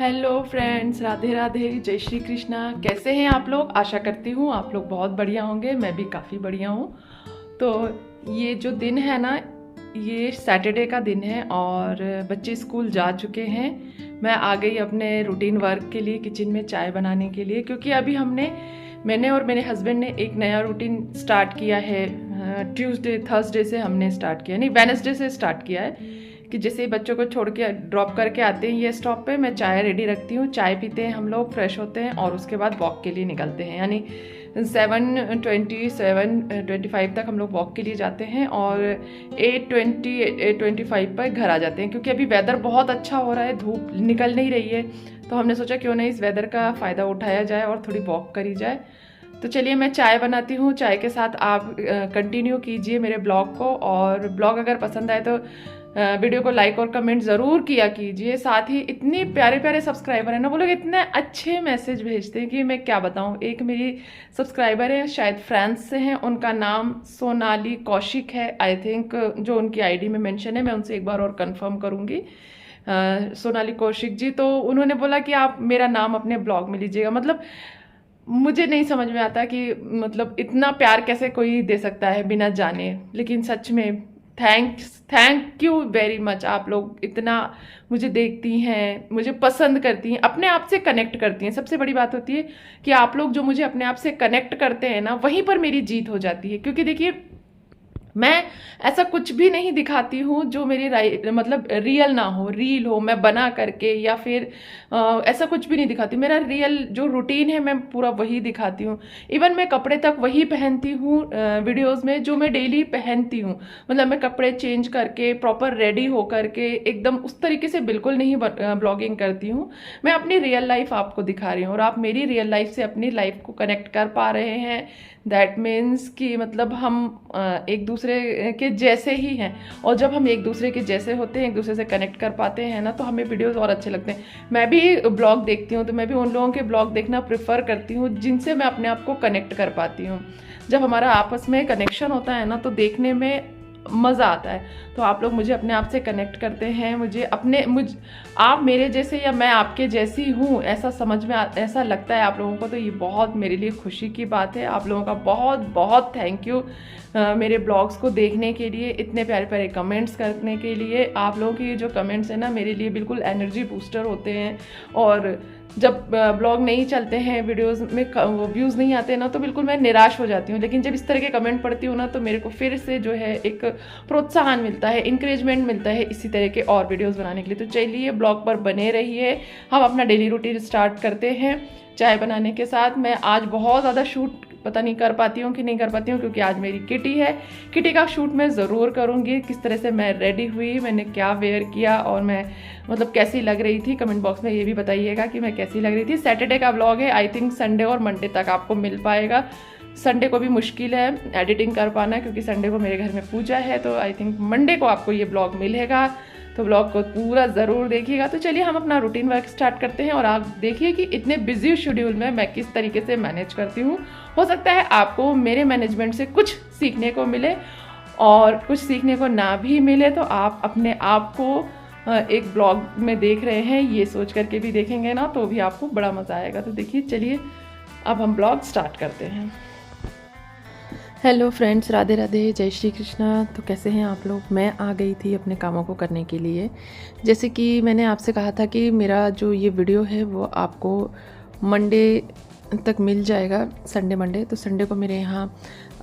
Hello friends, Radhe Radhe, जय श्री कृष्णा। कैसे हैं आप लोग? आशा करती हूँ आप लोग बहुत बढ़िया होंगे। मैं भी काफ़ी बढ़िया हूँ। तो ये जो दिन है ना, ये सैटरडे का दिन है और बच्चे स्कूल जा चुके हैं। मैं आ गई अपने रूटीन वर्क के लिए, किचन में चाय बनाने के लिए, क्योंकि अभी मैंने और मेरे हस्बैंड ने एक नया रूटीन स्टार्ट किया है। ट्यूसडे थर्सडे से हमने स्टार्ट किया, नहीं वेडनेसडे से स्टार्ट किया है कि जैसे ही बच्चों को छोड़ के ड्रॉप करके आते हैं ये स्टॉप पे, मैं चाय रेडी रखती हूँ। चाय पीते हैं हम लोग, फ्रेश होते हैं और उसके बाद वॉक के लिए निकलते हैं। यानी 7:25 तक हम लोग वॉक के लिए जाते हैं और 8:25 पर घर आ जाते हैं। क्योंकि अभी वेदर बहुत अच्छा हो रहा है, धूप निकल नहीं रही है, तो हमने सोचा क्यों नहीं इस वेदर का फ़ायदा उठाया जाए और थोड़ी वॉक करी जाए। तो चलिए मैं चाय बनाती हूँ। चाय के साथ आप कंटिन्यू कीजिए मेरे ब्लॉग को, और ब्लॉग अगर पसंद आए तो वीडियो को लाइक और कमेंट ज़रूर किया कीजिए। साथ ही इतने प्यारे प्यारे सब्सक्राइबर हैं ना, वो लोग इतने अच्छे मैसेज भेजते हैं कि मैं क्या बताऊँ। एक मेरी सब्सक्राइबर है, शायद फ्रांस से हैं, उनका नाम सोनाली कौशिक है आई थिंक, जो उनकी आईडी में मेंशन है। मैं उनसे एक बार और कंफर्म करूँगी। सोनाली कौशिक जी, तो उन्होंने बोला कि आप मेरा नाम अपने ब्लॉग में लीजिएगा। मतलब मुझे नहीं समझ में आता कि मतलब इतना प्यार कैसे कोई दे सकता है बिना जाने। लेकिन सच में थैंक यू वेरी मच। आप लोग इतना मुझे देखती हैं, मुझे पसंद करती हैं, अपने आप से कनेक्ट करती हैं। सबसे बड़ी बात होती है कि आप लोग जो मुझे अपने आप से कनेक्ट करते हैं ना, वहीं पर मेरी जीत हो जाती है। क्योंकि देखिए, मैं ऐसा कुछ भी नहीं दिखाती हूँ जो मेरी मतलब रियल ना हो, रील हो मैं बना करके, या फिर ऐसा कुछ भी नहीं दिखाती। मेरा रियल जो रूटीन है मैं पूरा वही दिखाती हूँ। इवन मैं कपड़े तक वही पहनती हूँ वीडियोस में जो मैं डेली पहनती हूँ। मतलब मैं कपड़े चेंज करके प्रॉपर रेडी हो करके एकदम उस तरीके से बिल्कुल नहीं ब्लॉगिंग करती हूँ। मैं अपनी रियल लाइफ आपको दिखा रही हूँ और आप मेरी रियल लाइफ से अपनी लाइफ को कनेक्ट कर पा रहे हैं। दैट मीन्स कि मतलब हम एक दूसरे के जैसे ही हैं, और जब हम एक दूसरे के जैसे होते हैं, एक दूसरे से कनेक्ट कर पाते हैं ना, तो हमें वीडियोस और अच्छे लगते हैं। मैं भी ब्लॉग देखती हूँ, तो मैं भी उन लोगों के ब्लॉग देखना प्रेफर करती हूँ जिनसे मैं अपने आप को कनेक्ट कर पाती हूँ। जब हमारा आपस में कनेक्शन होता है ना, तो देखने में मज़ा आता है। तो आप लोग मुझे अपने आप से कनेक्ट करते हैं, आप मेरे जैसे या मैं आपके जैसी हूँ ऐसा समझ में ऐसा लगता है आप लोगों को, तो ये बहुत मेरे लिए खुशी की बात है। आप लोगों का बहुत बहुत थैंक यू मेरे ब्लॉग्स को देखने के लिए, इतने प्यारे प्यारे कमेंट्स करने के लिए। आप लोगों के जो कमेंट्स हैं ना, मेरे लिए बिल्कुल एनर्जी बूस्टर होते हैं। और जब ब्लॉग नहीं चलते हैं, वीडियोस में वो व्यूज़ नहीं आते ना, तो बिल्कुल मैं निराश हो जाती हूँ। लेकिन जब इस तरह के कमेंट पढ़ती हूँ ना, तो मेरे को फिर से जो है एक प्रोत्साहन मिलता है, इंकरेजमेंट मिलता है इसी तरह के और वीडियोस बनाने के लिए। तो चलिए ब्लॉग पर बने रहिए। हम अपना डेली रूटीन स्टार्ट करते हैं चाय बनाने के साथ। मैं आज बहुत ज़्यादा शूट पता नहीं कर पाती हूँ कि नहीं कर पाती हूँ, क्योंकि आज मेरी किटी है। किटी का शूट मैं ज़रूर करूँगी। किस तरह से मैं रेडी हुई, मैंने क्या वेयर किया और मैं मतलब कैसी लग रही थी, कमेंट बॉक्स में ये भी बताइएगा कि मैं कैसी लग रही थी। सैटरडे का व्लॉग है, आई थिंक संडे और मंडे तक आपको मिल पाएगा। संडे को भी मुश्किल है एडिटिंग कर पाना, क्योंकि संडे को मेरे घर में पूजा है। तो आई थिंक मंडे को आपको ये ब्लॉग मिलेगा, तो ब्लॉग को पूरा ज़रूर देखिएगा। तो चलिए हम अपना रूटीन वर्क स्टार्ट करते हैं, और आप देखिए कि इतने बिजी शेड्यूल में मैं किस तरीके से मैनेज करती हूँ। हो सकता है आपको मेरे मैनेजमेंट से कुछ सीखने को मिले, और कुछ सीखने को ना भी मिले तो आप अपने आप को एक ब्लॉग में देख रहे हैं ये सोच करके भी देखेंगे ना, तो भी आपको बड़ा मज़ा आएगा। तो देखिए, चलिए अब हम ब्लॉग स्टार्ट करते हैं। हेलो फ्रेंड्स, राधे राधे, जय श्री कृष्णा। तो कैसे हैं आप लोग? मैं आ गई थी अपने कामों को करने के लिए। जैसे कि मैंने आपसे कहा था कि मेरा जो ये वीडियो है वो आपको मंडे तक मिल जाएगा, संडे मंडे। तो संडे को मेरे यहाँ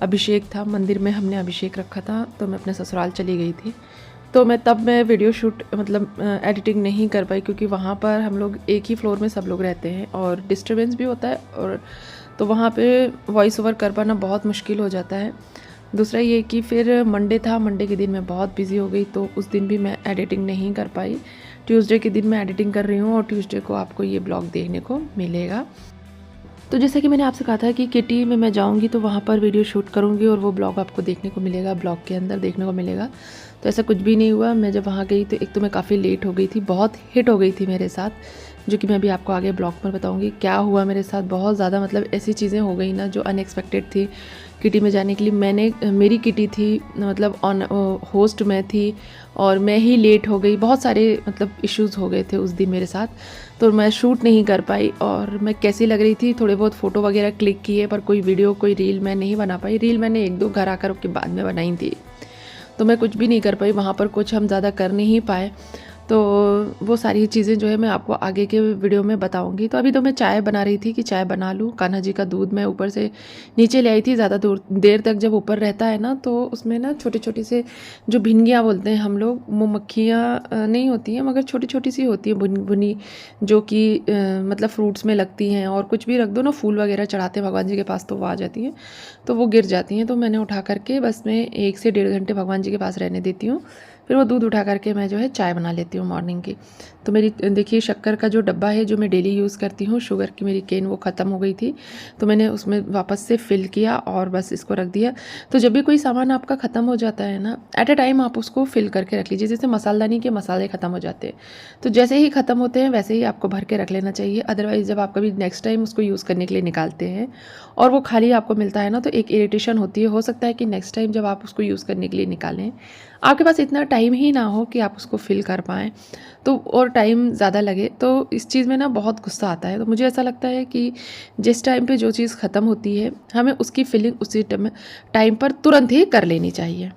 अभिषेक था, मंदिर में हमने अभिषेक रखा था, तो मैं अपने ससुराल चली गई थी। तो मैं वीडियो शूट मतलब एडिटिंग नहीं कर पाई, क्योंकि वहाँ पर हम लोग एक ही फ्लोर में सब लोग रहते हैं और डिस्टर्बेंस भी होता है, और तो वहाँ पे वॉइस ओवर कर पाना बहुत मुश्किल हो जाता है। दूसरा ये कि फिर मंडे था, मंडे के दिन मैं बहुत बिज़ी हो गई, तो उस दिन भी मैं एडिटिंग नहीं कर पाई। ट्यूसडे के दिन मैं एडिटिंग कर रही हूँ और ट्यूसडे को आपको ये ब्लॉग देखने को मिलेगा। तो जैसा कि मैंने आपसे कहा था कि किटी में मैं जाऊंगी तो वहाँ पर वीडियो शूट करूंगी और वो ब्लॉग आपको देखने को मिलेगा, ब्लॉग के अंदर देखने को मिलेगा। तो ऐसा कुछ भी नहीं हुआ। मैं जब वहाँ गई तो एक तो मैं काफ़ी लेट हो गई थी, बहुत हिट हो गई थी मेरे साथ जो कि मैं अभी आपको आगे ब्लॉग पर बताऊंगी क्या हुआ मेरे साथ। बहुत ज़्यादा मतलब ऐसी चीज़ें हो गई ना जो अनएक्सपेक्टेड थी। किटी में जाने के लिए मेरी किटी थी, मतलब ऑन होस्ट मैं थी और मैं ही लेट हो गई। बहुत सारे मतलब इश्यूज़ हो गए थे उस दिन मेरे साथ, तो मैं शूट नहीं कर पाई। और मैं कैसी लग रही थी, थोड़े बहुत फ़ोटो वगैरह क्लिक किए पर कोई वीडियो कोई रील मैं नहीं बना पाई। रील मैंने 1-2 घर आकर के बाद में बनाई थी, तो मैं कुछ भी नहीं कर पाई वहाँ पर, कुछ हम ज़्यादा कर नहीं पाए। तो वो सारी चीज़ें जो है मैं आपको आगे के वीडियो में बताऊंगी। तो अभी तो मैं चाय बना रही थी कि चाय बना लूँ। कान्हा जी का दूध मैं ऊपर से नीचे ले आई थी। ज़्यादा देर तक जब ऊपर रहता है ना तो उसमें ना छोटे छोटे से जो भिनगियाँ बोलते हैं हम लोग, वो मक्खियाँ नहीं होती हैं मगर छोटी छोटी सी होती है बुनी, जो कि मतलब फ्रूट्स में लगती हैं। और कुछ भी रख दो ना, फूल वगैरह चढ़ाते हैं भगवान जी के पास तो वो आ जाती हैं, तो वो गिर जाती हैं। तो मैंने उठा करके बस मैं 1 से 1.5 घंटे भगवान जी के पास रहने देती हूँ। फिर वो दूध उठा करके मैं जो है चाय बना लेती हूँ मॉर्निंग की। तो मेरी देखिए शक्कर का जो डब्बा है जो मैं डेली यूज़ करती हूँ, शुगर की मेरी केन वो ख़त्म हो गई थी, तो मैंने उसमें वापस से फिल किया और बस इसको रख दिया। तो जब भी कोई सामान आपका ख़त्म हो जाता है ना, एट अ टाइम आप उसको फिल करके रख लीजिए। जैसे मसालदानी के मसाले ख़त्म हो जाते हैं, तो जैसे ही ख़त्म होते हैं वैसे ही आपको भर के रख लेना चाहिए। अदरवाइज़ जब आप कभी नेक्स्ट टाइम उसको यूज़ करने के लिए निकालते हैं और वो खाली आपको मिलता है ना, तो एक इरिटेशन होती है। हो सकता है कि नेक्स्ट टाइम जब आप उसको यूज़ करने के लिए निकालें, आपके पास इतना टाइम ही ना हो कि आप उसको फिल कर पाएँ, तो और टाइम ज़्यादा लगे, तो इस चीज़ में ना बहुत गुस्सा आता है। तो मुझे ऐसा लगता है कि जिस टाइम पे जो चीज़ ख़त्म होती है, हमें उसकी फिलिंग उसी टाइम पर तुरंत ही कर लेनी चाहिए।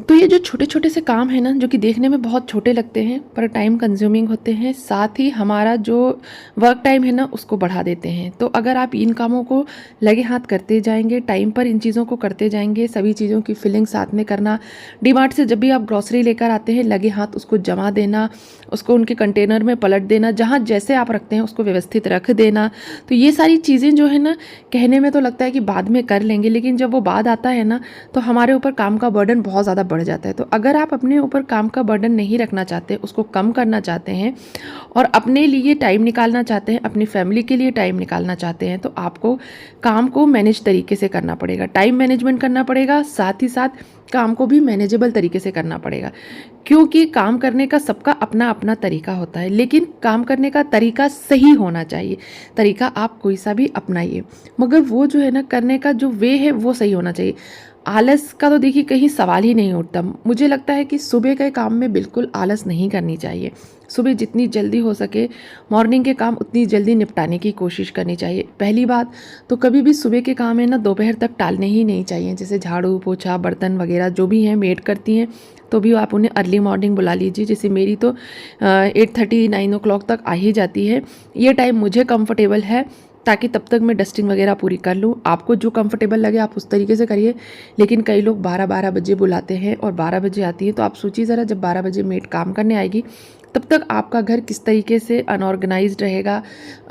तो ये जो छोटे छोटे से काम है ना, जो कि देखने में बहुत छोटे लगते हैं पर टाइम कंज्यूमिंग होते हैं, साथ ही हमारा जो वर्क टाइम है ना उसको बढ़ा देते हैं। तो अगर आप इन कामों को लगे हाथ करते जाएंगे, टाइम पर इन चीज़ों को करते जाएंगे, सभी चीज़ों की फिलिंग साथ में करना, डीमार्ट से जब भी आप ग्रॉसरी लेकर आते हैं लगे हाथ उसको जमा देना, उसको उनके कंटेनर में पलट देना, जहाँ जैसे आप रखते हैं उसको व्यवस्थित रख देना। तो ये सारी चीज़ें जो है ना, कहने में तो लगता है कि बाद में कर लेंगे, लेकिन जब वो बाद आता है ना तो हमारे ऊपर काम का बर्डन बहुत ज़्यादा बढ़ जाता है। तो अगर आप अपने ऊपर काम का बर्डन नहीं रखना चाहते, उसको कम करना चाहते हैं और अपने लिए टाइम निकालना चाहते हैं, अपनी फैमिली के लिए टाइम निकालना चाहते हैं, तो आपको काम को मैनेज तरीके से करना पड़ेगा, टाइम मैनेजमेंट करना पड़ेगा, साथ ही साथ काम को भी मैनेजेबल तरीके से करना पड़ेगा। क्योंकि काम करने का सबका अपना अपना तरीका होता है, लेकिन काम करने का तरीका सही होना चाहिए। तरीका आप कोई सा भी अपनाइए, मगर वो जो है ना करने का जो वे है वो सही होना चाहिए। आलस का तो देखिए कहीं सवाल ही नहीं उठता। मुझे लगता है कि सुबह के काम में बिल्कुल आलस नहीं करनी चाहिए। सुबह जितनी जल्दी हो सके मॉर्निंग के काम उतनी जल्दी निपटाने की कोशिश करनी चाहिए। पहली बात तो कभी भी सुबह के काम है ना दोपहर तक टालने ही नहीं चाहिए। जैसे झाड़ू पोछा बर्तन वगैरह जो भी हैं मेड करती हैं, तो भी आप उन्हें अर्ली मॉर्निंग बुला लीजिए। जैसे मेरी तो 8:30 9 o'clock तक आ ही जाती है। ये टाइम मुझे कंफर्टेबल है, ताकि तब तक मैं डस्टिंग वगैरह पूरी कर लूँ। आपको जो कंफर्टेबल लगे आप उस तरीके से करिए। लेकिन कई लोग 12-12 बजे बुलाते हैं और 12 बजे आती है, तो आप सोचिए ज़रा, जब 12 बजे मेड काम करने आएगी तब तक आपका घर किस तरीके से अनऑर्गेनाइज्ड रहेगा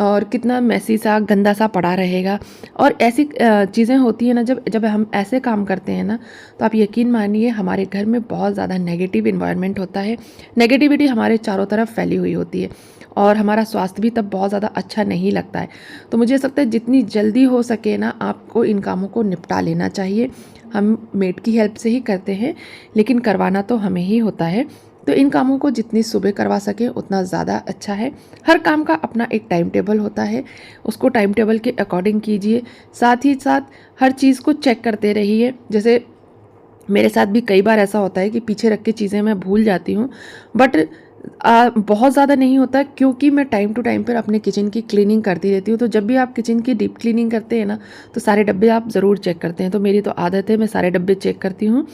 और कितना मैसी सा गंदा सा पड़ा रहेगा। और ऐसी चीज़ें होती हैं ना, जब हम ऐसे काम करते हैं ना, तो आप यकीन मानिए हमारे घर में बहुत ज़्यादा नेगेटिव इन्वायरमेंट होता है। नेगेटिविटी हमारे चारों तरफ फैली हुई होती है और हमारा स्वास्थ्य भी तब बहुत ज़्यादा अच्छा नहीं लगता है। तो मुझे ऐसा लगता है जितनी जल्दी हो सके ना आपको इन कामों को निपटा लेना चाहिए। हम मेड की हेल्प से ही करते हैं, लेकिन करवाना तो हमें ही होता है। तो इन कामों को जितनी सुबह करवा सकें उतना ज़्यादा अच्छा है। हर काम का अपना एक टाइम टेबल होता है, उसको टाइम टेबल के अकॉर्डिंग कीजिए। साथ ही साथ हर चीज़ को चेक करते रहिए। जैसे मेरे साथ भी कई बार ऐसा होता है कि पीछे रख के चीज़ें मैं भूल जाती हूँ, बट बहुत ज़्यादा नहीं होता, क्योंकि मैं टाइम टू टाइम पर अपने किचन की क्लीनिंग करती रहती हूँ। तो जब भी आप किचन की डीप क्लीनिंग करते हैं ना, तो सारे डब्बे आप ज़रूर चेक करते हैं। तो मेरी तो आदत है, मैं सारे डब्बे चेक करती हूँ।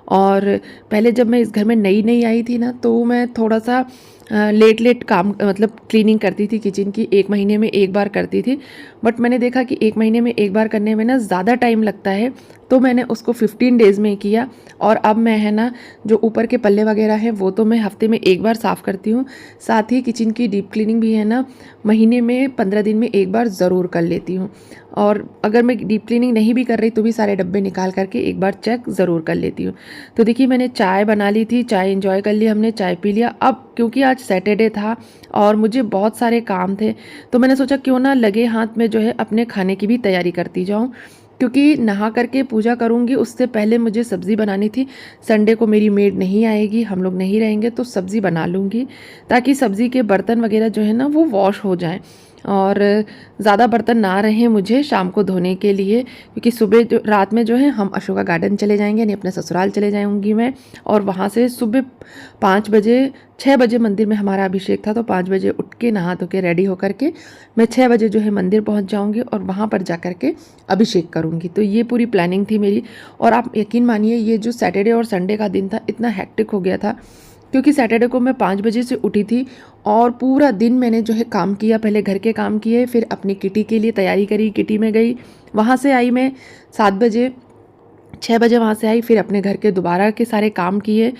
और पहले जब मैं इस घर में नई नई आई थी ना, तो मैं थोड़ा सा लेट काम मतलब क्लीनिंग करती थी किचन की, 1 महीने में 1 बार करती थी। बट मैंने देखा कि 1 महीने में 1 बार करने में ना ज़्यादा टाइम लगता है, तो मैंने उसको 15 डेज़ में किया। और अब मैं है ना जो ऊपर के पल्ले वगैरह हैं वो तो मैं हफ्ते में 1 बार साफ़ करती हूँ। साथ ही किचन की डीप क्लीनिंग भी है ना महीने में 15 दिन में 1 बार ज़रूर कर लेती हूँ। और अगर मैं डीप क्लीनिंग नहीं भी कर रही तो भी सारे डब्बे निकाल करके एक बार चेक ज़रूर कर लेती हूँ। तो देखिए मैंने चाय बना ली थी, चाय एंजॉय कर लिया हमने, चाय पी लिया। अब क्योंकि आज सैटरडे था और मुझे बहुत सारे काम थे, तो मैंने सोचा क्यों ना लगे हाथ में जो है अपने खाने की भी तैयारी करती जाऊँ। क्योंकि नहा करके पूजा करूँगी उससे पहले मुझे सब्ज़ी बनानी थी। संडे को मेरी मेड नहीं आएगी, हम लोग नहीं रहेंगे, तो सब्ज़ी बना लूँगी ताकि सब्ज़ी के बर्तन वगैरह जो है ना वो वॉश हो जाएं और ज़्यादा बर्तन ना रहें मुझे शाम को धोने के लिए, क्योंकि सुबह जो रात में जो है हम अशोका गार्डन चले जाएंगे, यानी अपने ससुराल चले जाऊंगी मैं। और वहाँ से सुबह 5 बजे 6 बजे मंदिर में हमारा अभिषेक था, तो 5 बजे उठ के नहा धो के रेडी होकर के मैं 6 बजे जो है मंदिर पहुँच जाऊँगी और वहाँ पर जा कर के अभिषेक करूँगी। तो ये पूरी प्लानिंग थी मेरी। और आप यकीन मानिए ये जो सैटरडे और संडे का दिन था इतना हेक्टिक हो गया था, क्योंकि सैटरडे को मैं 5 बजे से उठी थी और पूरा दिन मैंने जो है काम किया। पहले घर के काम किए, फिर अपनी किटी के लिए तैयारी करी, किटी में गई, वहाँ से आई मैं 7 बजे, 6 बजे वहाँ से आई, फिर अपने घर के दोबारा के सारे काम किए।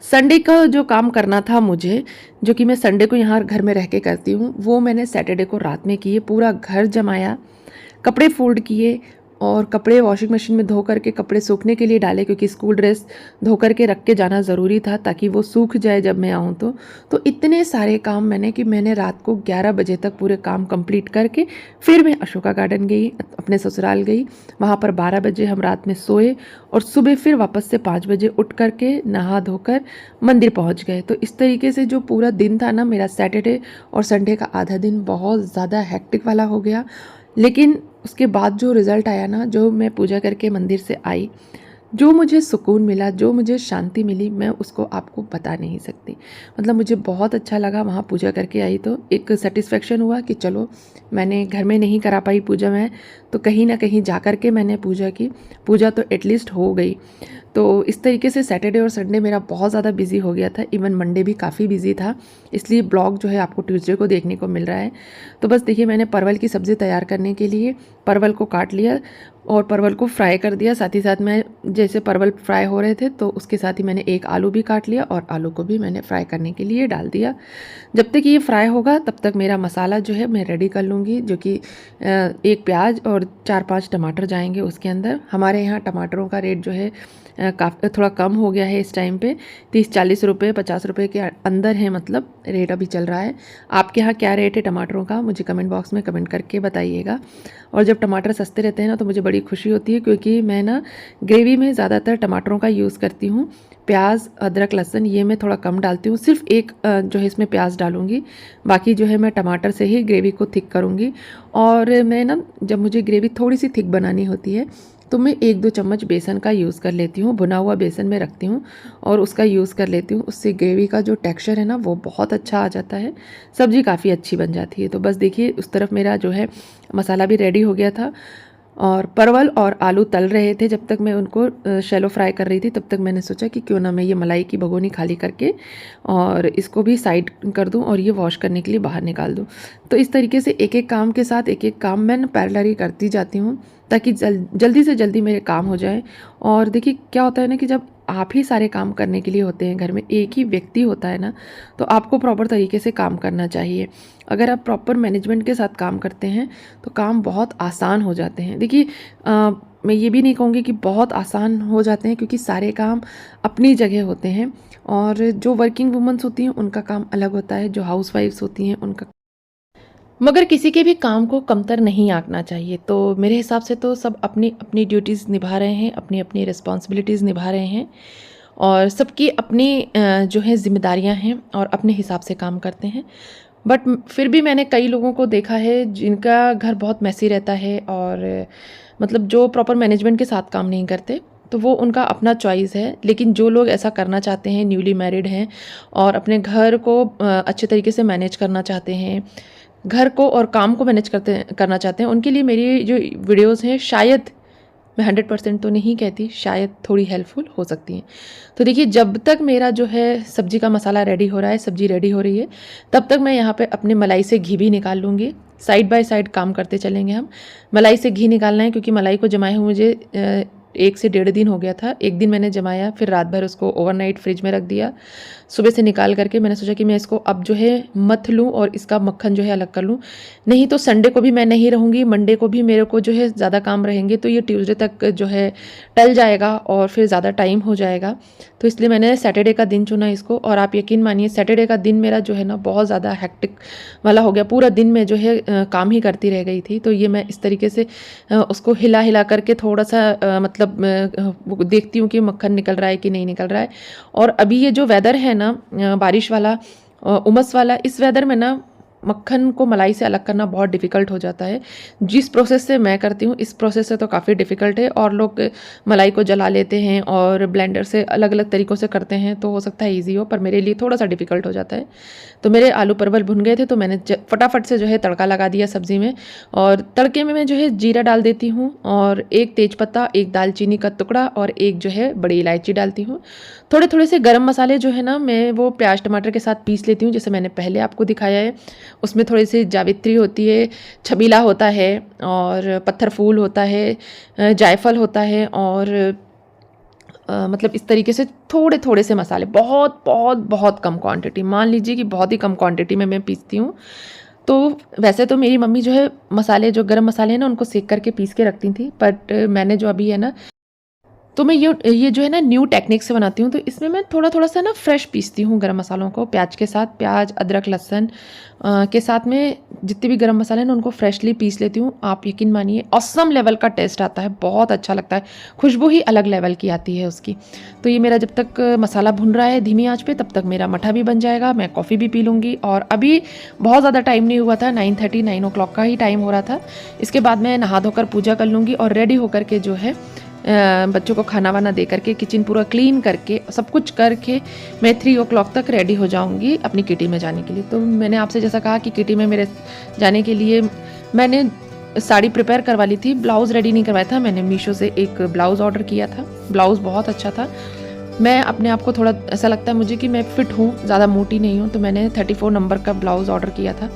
संडे का जो काम करना था मुझे, जो कि मैं संडे को यहाँ घर में रह के करती हूँ, वो मैंने सैटरडे को रात में किए। पूरा घर जमाया, कपड़े फोल्ड किए और कपड़े वॉशिंग मशीन में धो करके कपड़े सूखने के लिए डाले, क्योंकि स्कूल ड्रेस धो करके रख के जाना ज़रूरी था ताकि वो सूख जाए जब मैं आऊँ तो इतने सारे काम मैंने रात को 11 बजे तक पूरे काम कंप्लीट करके फिर मैं अशोका गार्डन गई, अपने ससुराल गई। वहाँ पर 12 बजे हम रात में सोए और सुबह फिर वापस से 5 बजे उठ करके नहा धोकर मंदिर पहुँच गए। तो इस तरीके से जो पूरा दिन था ना मेरा, सैटरडे और संडे का आधा दिन बहुत ज़्यादा हेक्टिक वाला हो गया। लेकिन उसके बाद जो रिज़ल्ट आया ना, जो मैं पूजा करके मंदिर से आई, जो मुझे सुकून मिला, जो मुझे शांति मिली, मैं उसको आपको बता नहीं सकती। मतलब मुझे बहुत अच्छा लगा वहाँ पूजा करके आई तो एक सेटिस्फेक्शन हुआ कि चलो मैंने घर में नहीं करा पाई पूजा मैं, तो कहीं ना कहीं जा कर के मैंने पूजा की, पूजा तो एटलीस्ट हो गई। तो इस तरीके से सैटरडे और संडे मेरा बहुत ज़्यादा बिजी हो गया था। इवन मंडे भी काफ़ी बिजी था, इसलिए ब्लॉग जो है आपको ट्यूसडे को देखने को मिल रहा है। तो बस देखिए, मैंने परवल की सब्ज़ी तैयार करने के लिए परवल को काट लिया और परवल को फ्राई कर दिया। साथ ही साथ मैं जैसे परवल फ्राई हो रहे थे तो उसके साथ ही मैंने एक आलू भी काट लिया और आलू को भी मैंने फ्राई करने के लिए डाल दिया। जब तक ये फ्राई होगा तब तक मेरा मसाला जो है मैं रेडी कर लूँगी, जो कि एक प्याज और 4-5 टमाटर जाएंगे उसके अंदर। हमारे यहाँ टमाटरों का रेट जो है काफ़ी थोड़ा कम हो गया है इस टाइम पे, 30-40 रुपये 50 रुपये के अंदर है, मतलब रेट अभी चल रहा है। आपके यहाँ क्या रेट है टमाटरों का, मुझे कमेंट बॉक्स में कमेंट करके बताइएगा। और जब टमाटर सस्ते रहते हैं ना तो मुझे बड़ी खुशी होती है, क्योंकि मैं ना ग्रेवी में ज़्यादातर टमाटरों का यूज़ करती हूँ। प्याज, अदरक, लहसुन ये मैं थोड़ा कम डालती हूँ, सिर्फ एक जो है इसमें प्याज डालूँगी, बाकी जो है मैं टमाटर से ही ग्रेवी को थिक करूँगी। और मैं ना जब मुझे ग्रेवी थोड़ी सी थिक बनानी होती है तो मैं 1-2 चम्मच बेसन का यूज़ कर लेती हूँ, भुना हुआ बेसन में रखती हूँ और उसका यूज़ कर लेती हूँ। उससे ग्रेवी का जो टेक्सचर है ना वो बहुत अच्छा आ जाता है, सब्ज़ी काफ़ी अच्छी बन जाती है। तो बस देखिए, उस तरफ मेरा जो है मसाला भी रेडी हो गया था और परवल और आलू तल रहे थे। जब तक मैं उनको शैलो फ्राई कर रही थी तब तक मैंने सोचा कि क्यों ना मैं ये मलाई की भगोनी खाली करके और इसको भी साइड कर दूं और ये वॉश करने के लिए बाहर निकाल दूं। तो इस तरीके से एक एक काम के साथ एक एक काम मैं पैरेलली करती जाती हूँ ताकि जल्दी से जल्दी मेरे काम हो जाए। और देखिए क्या होता है ना कि जब आप ही सारे काम करने के लिए होते हैं, घर में एक ही व्यक्ति होता है ना, तो आपको प्रॉपर तरीके से काम करना चाहिए। अगर आप प्रॉपर मैनेजमेंट के साथ काम करते हैं तो काम बहुत आसान हो जाते हैं। देखिए मैं ये भी नहीं कहूँगी कि बहुत आसान हो जाते हैं, क्योंकि सारे काम अपनी जगह होते हैं और जो वर्किंग वुमेंस होती हैं उनका काम अलग होता है, जो हाउस वाइफ्स होती हैं उनका, मगर किसी के भी काम को कमतर नहीं आंकना चाहिए। तो मेरे हिसाब से तो सब अपनी अपनी ड्यूटीज़ निभा रहे हैं, अपनी अपनी रिस्पॉन्सिबिलिटीज़ निभा रहे हैं और सबकी अपनी जो है जिम्मेदारियां हैं और अपने हिसाब से काम करते हैं। बट फिर भी मैंने कई लोगों को देखा है जिनका घर बहुत मैसी रहता है और मतलब जो प्रॉपर मैनेजमेंट के साथ काम नहीं करते, तो वो उनका अपना चॉइस है। लेकिन जो लोग ऐसा करना चाहते हैं, न्यूली मैरिड हैं और अपने घर को अच्छे तरीके से मैनेज करना चाहते हैं, घर को और काम को मैनेज करना चाहते हैं, उनके लिए मेरी जो वीडियोस हैं शायद, मैं 100% तो नहीं कहती, शायद थोड़ी हेल्पफुल हो सकती हैं। तो देखिए, जब तक मेरा जो है सब्जी का मसाला रेडी हो रहा है, सब्जी रेडी हो रही है, तब तक मैं यहाँ पे अपने मलाई से घी भी निकाल लूँगी। साइड बाय साइड काम करते चलेंगे हम। मलाई से घी निकालना है क्योंकि मलाई को जमाए हुए मुझे 1 से 1.5 दिन हो गया था। एक दिन मैंने जमाया, फिर रात भर उसको ओवरनाइट फ्रिज में रख दिया। सुबह से निकाल करके मैंने सोचा कि मैं इसको अब जो है मथ लूँ और इसका मक्खन जो है अलग कर लूँ। नहीं तो संडे को भी मैं नहीं रहूँगी, मंडे को भी मेरे को जो है ज़्यादा काम रहेंगे, तो ये ट्यूसडे तक जो है टल जाएगा और फिर ज़्यादा टाइम हो जाएगा। तो इसलिए मैंने सैटरडे का दिन चुना इसको। और आप यकीन मानिए सैटरडे का दिन मेरा जो है ना बहुत ज़्यादा हेक्टिक वाला हो गया। पूरा दिन में जो है काम ही करती रह गई थी। तो ये मैं इस तरीके से उसको हिला हिला करके थोड़ा सा मतलब देखती हूँ कि मक्खन निकल रहा है कि नहीं निकल रहा है। और अभी ये जो वेदर है ना बारिश वाला, उमस वाला, इस वेदर में ना मक्खन को मलाई से अलग करना बहुत डिफ़िकल्ट हो जाता है। जिस प्रोसेस से मैं करती हूँ इस प्रोसेस से तो काफ़ी डिफ़िकल्ट है। और लोग मलाई को जला लेते हैं और ब्लेंडर से अलग अलग तरीक़ों से करते हैं, तो हो सकता है ईजी हो, पर मेरे लिए थोड़ा सा डिफ़िकल्ट हो जाता है। तो मेरे आलू परवल भुन गए थे, तो मैंने फटाफट से जो है तड़का लगा दिया सब्ज़ी में। और तड़के में मैं जो है जीरा डाल देती हूँ और 1 तेज़पत्ता, 1 दालचीनी का टुकड़ा और 1 जो है बड़ी इलायची डालती हूँ। थोड़े थोड़े से गरम मसाले जो है ना मैं वो प्याज टमाटर के साथ पीस लेती हूँ, जैसे मैंने पहले आपको दिखाया है। उसमें थोड़ी सी जावित्री होती है, छबीला होता है और पत्थर फूल होता है, जायफल होता है और मतलब इस तरीके से थोड़े थोड़े से मसाले, बहुत बहुत बहुत कम क्वांटिटी, मान लीजिए कि बहुत ही कम क्वांटिटी में मैं पीसती हूँ। तो वैसे तो मेरी मम्मी जो है मसाले, जो गरम मसाले हैं ना, उनको सेक करके पीस के रखती थी, बट मैंने जो अभी है ना, तो मैं ये जो है ना न्यू टेक्निक से बनाती हूँ। तो इसमें मैं थोड़ा थोड़ा सा ना फ्रेश पीसती हूँ गरम मसालों को, प्याज के साथ, प्याज अदरक लहसुन के साथ में जितने भी गरम मसाले हैं ना उनको फ्रेशली पीस लेती हूँ। आप यकीन मानिए ऑसम लेवल का टेस्ट आता है, बहुत अच्छा लगता है, खुशबू ही अलग लेवल की आती है उसकी। तो ये मेरा जब तक मसाला भुन रहा है धीमी आंच पे, तब तक मेरा मठा भी बन जाएगा, मैं कॉफ़ी भी पी लूँगी। और अभी बहुत ज़्यादा टाइम नहीं हुआ था, 9:30 9 o'clock का ही टाइम हो रहा था। इसके बाद मैं नहा धोकर पूजा कर लूँगी और रेडी होकर के जो है बच्चों को खाना वाना दे करके, किचन पूरा क्लीन करके, सब कुछ करके मैं 3 o'clock तक रेडी हो जाऊंगी अपनी किटी में जाने के लिए। तो मैंने आपसे जैसा कहा कि किटी में मेरे जाने के लिए मैंने साड़ी प्रिपेयर करवा ली थी, ब्लाउज़ रेडी नहीं करवाया था। मैंने मीशो से एक ब्लाउज़ ऑर्डर किया था, ब्लाउज़ बहुत अच्छा था। मैं अपने आप को थोड़ा ऐसा लगता है मुझे कि मैं फ़िट हूँ, ज़्यादा मोटी नहीं हूँ, तो मैंने 34 नंबर का ब्लाउज़ ऑर्डर किया था।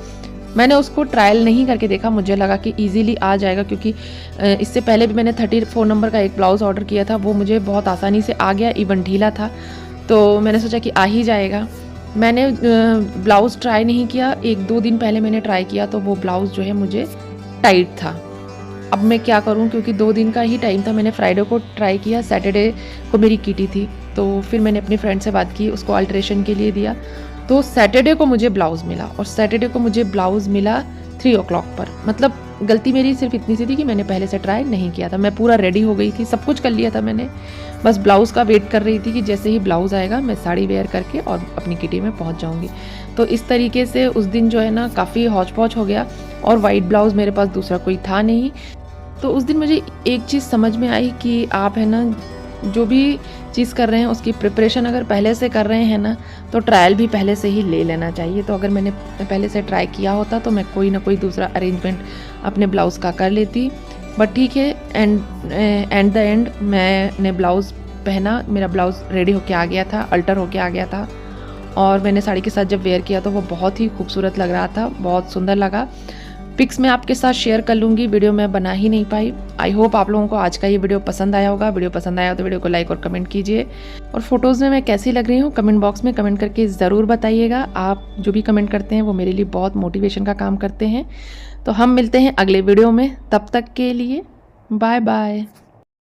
मैंने उसको ट्रायल नहीं करके देखा, मुझे लगा कि इजीली आ जाएगा, क्योंकि इससे पहले भी मैंने 34 नंबर का एक ब्लाउज़ ऑर्डर किया था, वो मुझे बहुत आसानी से आ गया, इवन ढीला था। तो मैंने सोचा कि आ ही जाएगा। मैंने ब्लाउज़ ट्राई नहीं किया, 1-2 दिन पहले मैंने ट्राई किया, तो वो ब्लाउज़ जो है मुझे टाइट था। अब मैं क्या करूं, क्योंकि 2 दिन का ही टाइम था। मैंने फ्राइडे को ट्राई किया, सैटरडे को मेरी किटी थी, तो फिर मैंने अपनी फ्रेंड से बात की, उसको अल्ट्रेशन के लिए दिया। तो सैटरडे को मुझे ब्लाउज़ मिला, और सैटरडे को मुझे ब्लाउज़ मिला 3 o'clock पर। मतलब गलती मेरी सिर्फ इतनी सी थी कि मैंने पहले से ट्राई नहीं किया था। मैं पूरा रेडी हो गई थी, सब कुछ कर लिया था मैंने, बस ब्लाउज़ का वेट कर रही थी कि जैसे ही ब्लाउज़ आएगा मैं साड़ी वेयर करके और अपनी किटी में पहुंच जाऊंगी। तो इस तरीके से उस दिन जो है ना काफ़ी हौच पौच हो गया, और वाइट ब्लाउज़ मेरे पास दूसरा कोई था नहीं। तो उस दिन मुझे एक चीज़ समझ में आई कि आप है ना जो भी चीज़ कर रहे हैं उसकी प्रिपरेशन अगर पहले से कर रहे हैं ना, तो ट्रायल भी पहले से ही ले लेना चाहिए। तो अगर मैंने पहले से ट्राई किया होता तो मैं कोई ना कोई दूसरा अरेंजमेंट अपने ब्लाउज़ का कर लेती। बट ठीक है, एंड द एंड मैंने ब्लाउज़ पहना, मेरा ब्लाउज़ रेडी होके आ गया था, अल्टर होके आ गया था, और मैंने साड़ी के साथ जब वेयर किया तो वो बहुत ही खूबसूरत लग रहा था, बहुत सुंदर लगा। पिक्स मैं आपके साथ शेयर कर लूँगी, वीडियो मैं बना ही नहीं पाई। आई होप आप लोगों को आज का ये वीडियो पसंद आया होगा। वीडियो पसंद आया हो तो वीडियो को लाइक और कमेंट कीजिए, और फोटोज़ में मैं कैसी लग रही हूँ कमेंट बॉक्स में कमेंट करके ज़रूर बताइएगा। आप जो भी कमेंट करते हैं वो मेरे लिए बहुत मोटिवेशन का काम करते हैं। तो हम मिलते हैं अगले वीडियो में, तब तक के लिए बाय बाय।